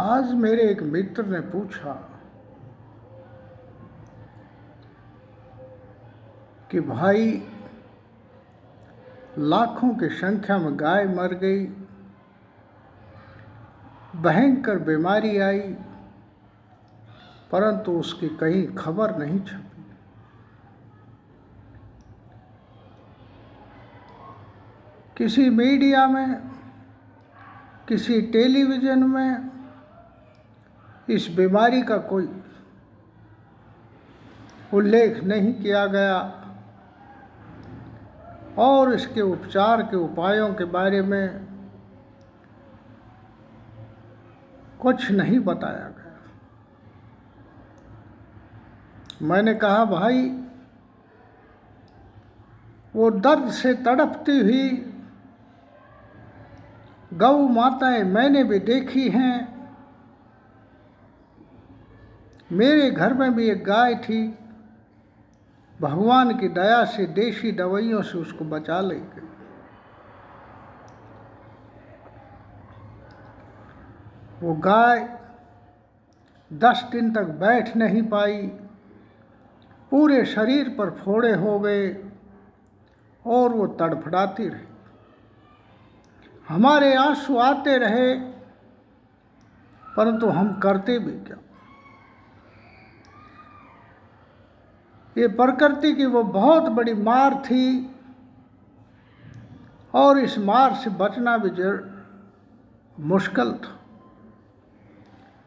आज मेरे एक मित्र ने पूछा कि भाई लाखों की संख्या में गाय मर गई, भयंकर बीमारी आई, परंतु उसकी कहीं खबर नहीं छपी। किसी मीडिया में, किसी टेलीविज़न में इस बीमारी का कोई उल्लेख नहीं किया गया और इसके उपचार के उपायों के बारे में कुछ नहीं बताया गया। मैंने कहा भाई, वो दर्द से तड़पती हुई गौ माताएं मैंने भी देखी हैं। मेरे घर में भी एक गाय थी, भगवान की दया से देसी दवाइयों से उसको बचा ले गई। वो गाय 10 दिन तक बैठ नहीं पाई, पूरे शरीर पर फोड़े हो गए और वो तड़फड़ाती रही। हमारे आंसू आते रहे, परंतु हम करते भी क्या। ये प्रकृति की वो बहुत बड़ी मार थी और इस मार से बचना भी मुश्किल था,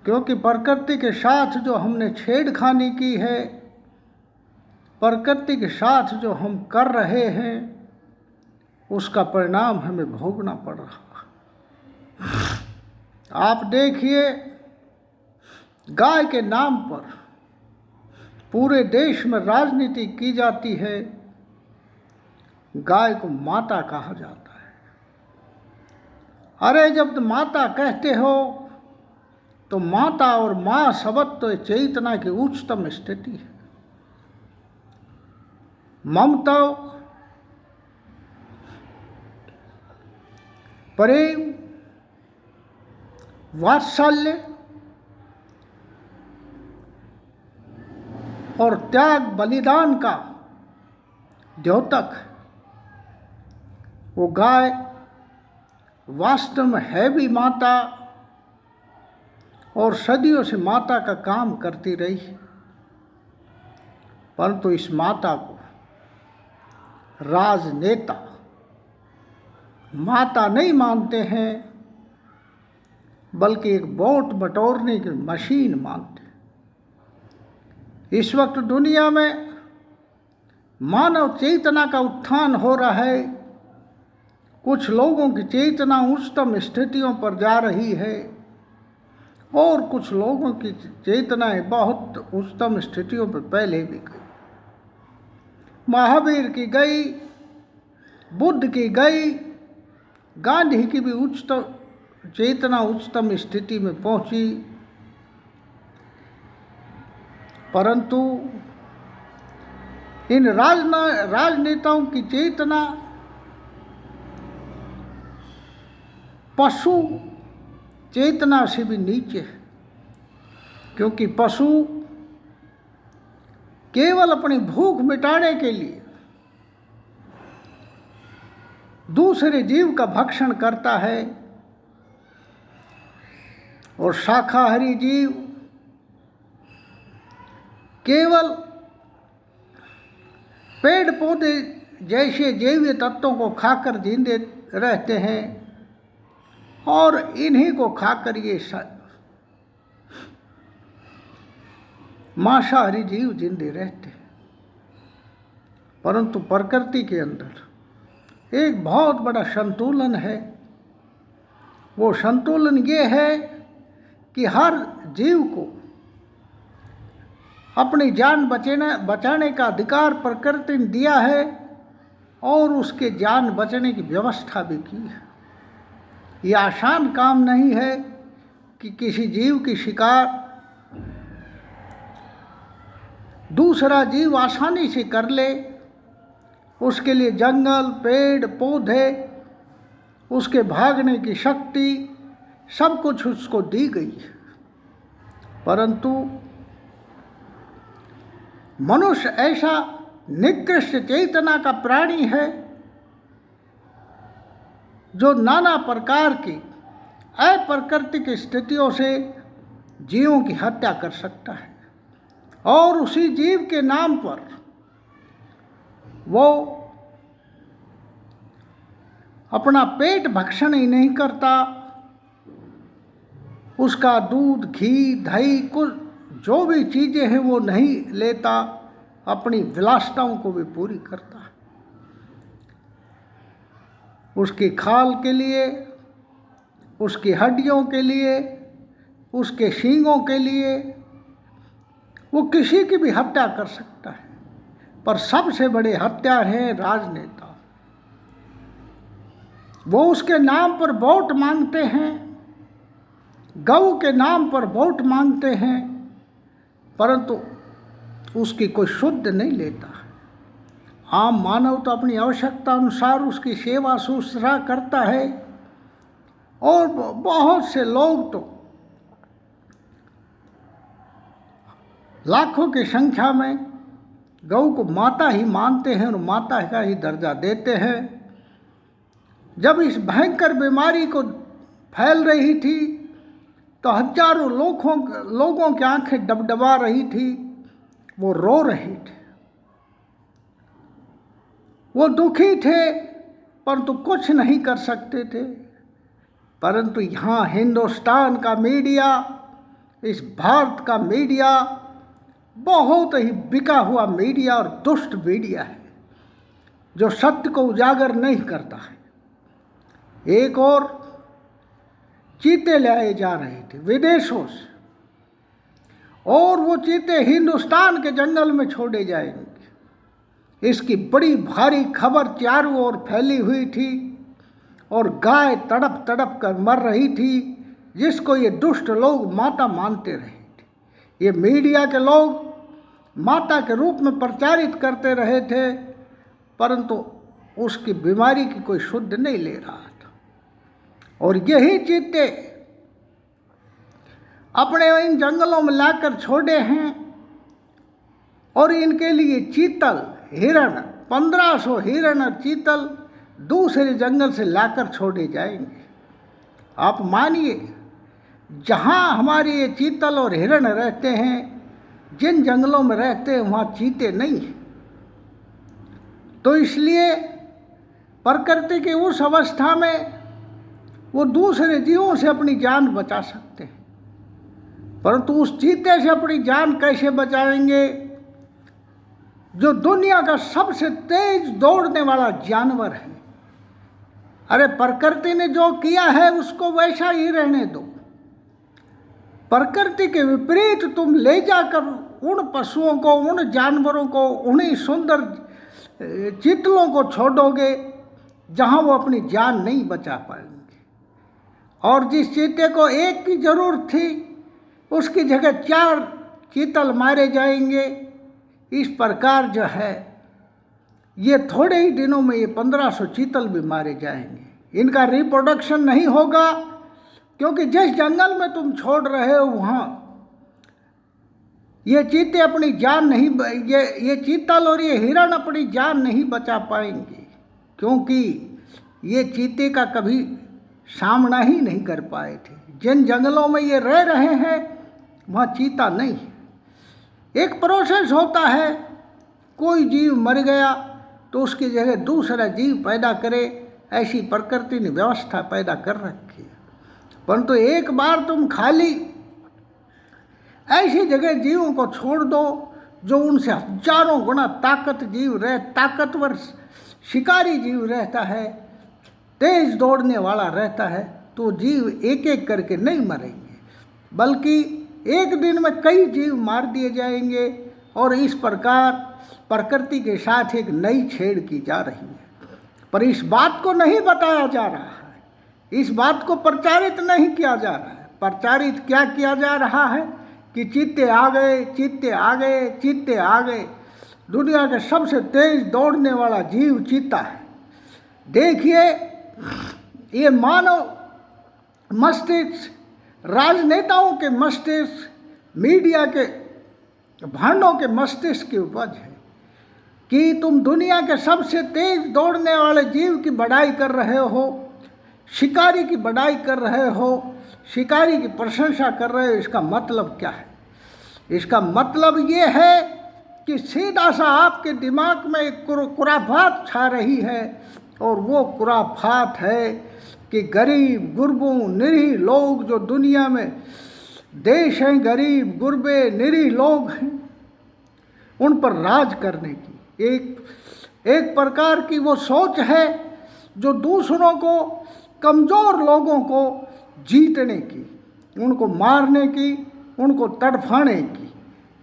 क्योंकि प्रकृति के साथ जो हमने छेड़खानी की है, प्रकृति के साथ जो हम कर रहे हैं, उसका परिणाम हमें भोगना पड़ रहा है। आप देखिए, गाय के नाम पर पूरे देश में राजनीति की जाती है। गाय को माता कहा जाता है। अरे जब माता कहते हो तो माता और माँ शब्द तो चेतना की उच्चतम स्थिति है। ममता, प्रेम, वात्सल्य और त्याग बलिदान का द्योतक है। वो गाय वास्तव में है भी माता और सदियों से माता का काम करती रही, परंतु इस माता को राजनेता माता नहीं मानते हैं, बल्कि एक वोट बटोरने की मशीन मानते हैं। इस वक्त दुनिया में मानव चेतना का उत्थान हो रहा है। कुछ लोगों की चेतना उच्चतम स्थितियों पर जा रही है और कुछ लोगों की चेतनाएं बहुत उच्चतम स्थितियों पर पहले भी गई। महावीर की गई, बुद्ध की गई, गांधी की भी उच्चतम चेतना उच्चतम स्थिति में पहुंची, परंतु इन राजनेताओं की चेतना पशु चेतना से भी नीचे है, क्योंकि पशु केवल अपनी भूख मिटाने के लिए दूसरे जीव का भक्षण करता है और शाकाहारी जीव केवल पेड़ पौधे जैसे जैविक तत्वों को खाकर जिंदे रहते हैं और इन्हीं को खाकर ये मांसाहारी जीव जिंदे रहते हैं। परंतु प्रकृति के अंदर एक बहुत बड़ा संतुलन है। वो संतुलन ये है कि हर जीव को अपनी जान बचाने का अधिकार प्रकृति ने दिया है और उसके जान बचने की व्यवस्था भी की है। ये आसान काम नहीं है कि किसी जीव की शिकार दूसरा जीव आसानी से कर ले। उसके लिए जंगल, पेड़, पौधे, उसके भागने की शक्ति सब कुछ उसको दी गई है। परंतु मनुष्य ऐसा निकृष्ट चेतना का प्राणी है जो नाना प्रकार की अप्राकृतिक स्थितियों से जीवों की हत्या कर सकता है, और उसी जीव के नाम पर वो अपना पेट भक्षण ही नहीं करता, उसका दूध, घी, दही, कुछ जो भी चीज़ें हैं वो नहीं लेता, अपनी विलासिताओं को भी पूरी करता है। उसकी खाल के लिए, उसकी हड्डियों के लिए, उसके सींगों के लिए वो किसी की भी हत्या कर सकता है। पर सबसे बड़े हत्यार हैं राजनेता। वो उसके नाम पर वोट मांगते हैं, गऊ के नाम पर वोट मांगते हैं, परंतु उसकी कोई शुद्ध नहीं लेता। आम मानव तो अपनी आवश्यकता अनुसार उसकी सेवा शुश्रूषा करता है, और बहुत से लोग तो लाखों की संख्या में गऊ को माता ही मानते हैं और माता का ही दर्जा देते हैं। जब इस भयंकर बीमारी को फैल रही थी तो हजारों लोगों की आंखें डबडबा रही थी, वो रो रहे थे, वो दुखी थे, परंतु कुछ नहीं कर सकते थे। परंतु यहाँ हिंदुस्तान का मीडिया, इस भारत का मीडिया बहुत ही बिका हुआ मीडिया और दुष्ट मीडिया है, जो सत्य को उजागर नहीं करता है। एक और चीते लाए जा रहे थे विदेशों से, और वो चीते हिंदुस्तान के जंगल में छोड़े जाएंगे। इसकी बड़ी भारी खबर चारों ओर फैली हुई थी, और गाय तड़प तड़प कर मर रही थी, जिसको ये दुष्ट लोग माता मानते रहे थे। ये मीडिया के लोग माता के रूप में प्रचारित करते रहे थे, परंतु उसकी बीमारी की कोई शुद्ध नहीं ले रहा था। और यही चीते अपने इन जंगलों में लाकर छोड़े हैं, और इनके लिए चीतल, हिरण, 1500 हिरण और चीतल दूसरे जंगल से लाकर छोड़े जाएंगे। आप मानिए, जहाँ हमारे ये चीतल और हिरण रहते हैं, जिन जंगलों में रहते हैं वहाँ चीते नहीं हैं। तो इसलिए प्रकृति की उस अवस्था में वो दूसरे जीवों से अपनी जान बचा सकते हैं, परंतु उस चीते से अपनी जान कैसे बचाएंगे जो दुनिया का सबसे तेज दौड़ने वाला जानवर है। अरे प्रकृति ने जो किया है उसको वैसा ही रहने दो। प्रकृति के विपरीत तुम ले जाकर उन पशुओं को, उन जानवरों को, उन्हीं सुंदर चीतलों को छोड़ोगे जहां वो अपनी जान नहीं बचा पाएंगे। और जिस चीते को एक की जरूरत थी, उसकी जगह 4 चीतल मारे जाएंगे। इस प्रकार जो है, ये थोड़े ही दिनों में ये 1500 चीतल भी मारे जाएंगे। इनका रिप्रोडक्शन नहीं होगा, क्योंकि जिस जंगल में तुम छोड़ रहे हो वहाँ ये चीते अपनी जान नहीं, ये चीतल और ये हिरण अपनी जान नहीं बचा पाएंगे, क्योंकि ये चीते का कभी सामना ही नहीं कर पाए थे। जिन जंगलों में ये रह रहे हैं वहाँ चीता नहीं। एक प्रोसेस होता है, कोई जीव मर गया तो उसकी जगह दूसरा जीव पैदा करे, ऐसी प्रकृति ने व्यवस्था पैदा कर रखी है। परंतु एक बार तुम खाली ऐसी जगह जीवों को छोड़ दो जो उनसे हजारों गुना ताकतवर शिकारी जीव रहता है, तेज दौड़ने वाला रहता है, तो जीव एक एक करके नहीं मरेंगे, बल्कि एक दिन में कई जीव मार दिए जाएंगे। और इस प्रकार प्रकृति के साथ एक नई छेड़ की जा रही है। पर इस बात को नहीं बताया जा रहा है, इस बात को प्रचारित नहीं किया जा रहा है। प्रचारित क्या किया जा रहा है कि चीते आ गए, चीते आ गए, चीते आ गए। दुनिया के सबसे तेज दौड़ने वाला जीव चीता है। देखिए, ये मानव मस्तिष्क, राजनेताओं के मस्तिष्क मीडिया के भांडों के मस्तिष्क की उपज है कि तुम दुनिया के सबसे तेज दौड़ने वाले जीव की बड़ाई कर रहे हो, शिकारी की बड़ाई कर रहे हो, शिकारी की प्रशंसा कर रहे हो। इसका मतलब क्या है? इसका मतलब ये है कि सीधा सा आपके दिमाग में एक खुराफात छा रही है, और वो खुराफात है कि गरीब गुरबों निरीह लोग जो दुनिया में देश हैं, गरीब गुरबे निरीह लोग हैं, उन पर राज करने की एक प्रकार की वो सोच है जो दूसरों को, कमज़ोर लोगों को जीतने की, उनको मारने की, उनको तड़फाने की।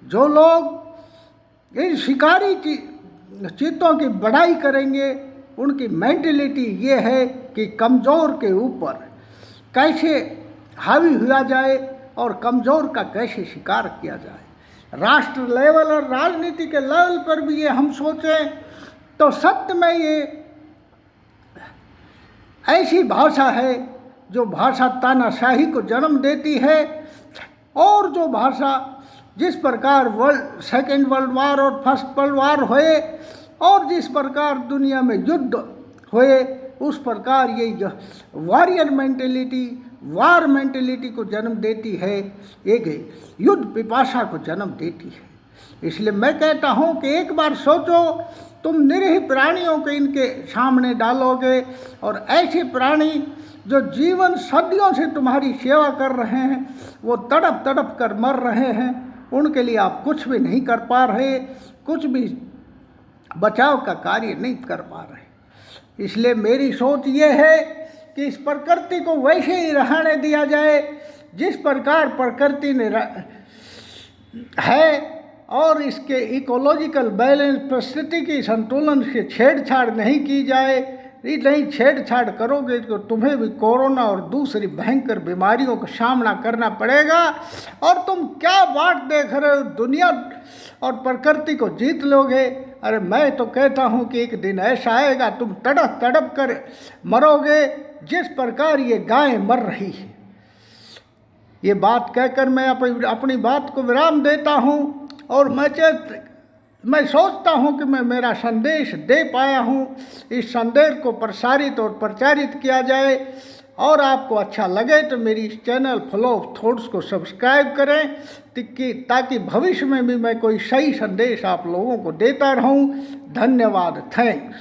जो लोग इन शिकारी चीतों की बड़ाई करेंगे, उनकी मेंटलिटी ये है कि कमज़ोर के ऊपर कैसे हावी हुआ जाए और कमज़ोर का कैसे शिकार किया जाए। राष्ट्र लेवल और राजनीति के लेवल पर भी ये हम सोचें तो सत्य में ये ऐसी भाषा है जो भाषा तानाशाही को जन्म देती है, और जो भाषा जिस प्रकार सेकेंड वर्ल्ड वार और फर्स्ट वर्ल्ड वार हुए, और जिस प्रकार दुनिया में युद्ध हुए, उस प्रकार ये वॉरियर मेंटेलिटी, वार मेंटेलिटी को जन्म देती है, एक युद्ध पिपासा को जन्म देती है। इसलिए मैं कहता हूँ कि एक बार सोचो, तुम निरीह प्राणियों को इनके सामने डालोगे, और ऐसे प्राणी जो जीवन सदियों से तुम्हारी सेवा कर रहे हैं, वो तड़प तड़प कर मर रहे हैं, उनके लिए आप कुछ भी नहीं कर पा रहे, कुछ भी बचाव का कार्य नहीं कर पा रहे। इसलिए मेरी सोच ये है कि इस प्रकृति को वैसे ही रहने दिया जाए जिस प्रकार प्रकृति ने है, और इसके इकोलॉजिकल बैलेंस, परिस्थितिकी संतुलन से छेड़छाड़ नहीं की जाए। नहीं छेड़छाड़ करोगे तो तुम्हें भी कोरोना और दूसरी भयंकर बीमारियों का सामना करना पड़ेगा, और तुम क्या बाट देख रहे हो, दुनिया और प्रकृति को जीत लोगे। अरे मैं तो कहता हूँ कि एक दिन ऐसा आएगा तुम तड़प तड़प कर मरोगे जिस प्रकार ये गाय मर रही है। ये बात कहकर मैं अपनी बात को विराम देता हूँ, और मैं सोचता हूँ कि मैं मेरा संदेश दे पाया हूँ। इस संदेश को प्रसारित और प्रचारित किया जाए, और आपको अच्छा लगे तो मेरी इस चैनल फ्लो ऑफ थॉट्स को सब्सक्राइब करें, ताकि भविष्य में भी मैं कोई सही संदेश आप लोगों को देता रहूं। धन्यवाद, थैंक्स।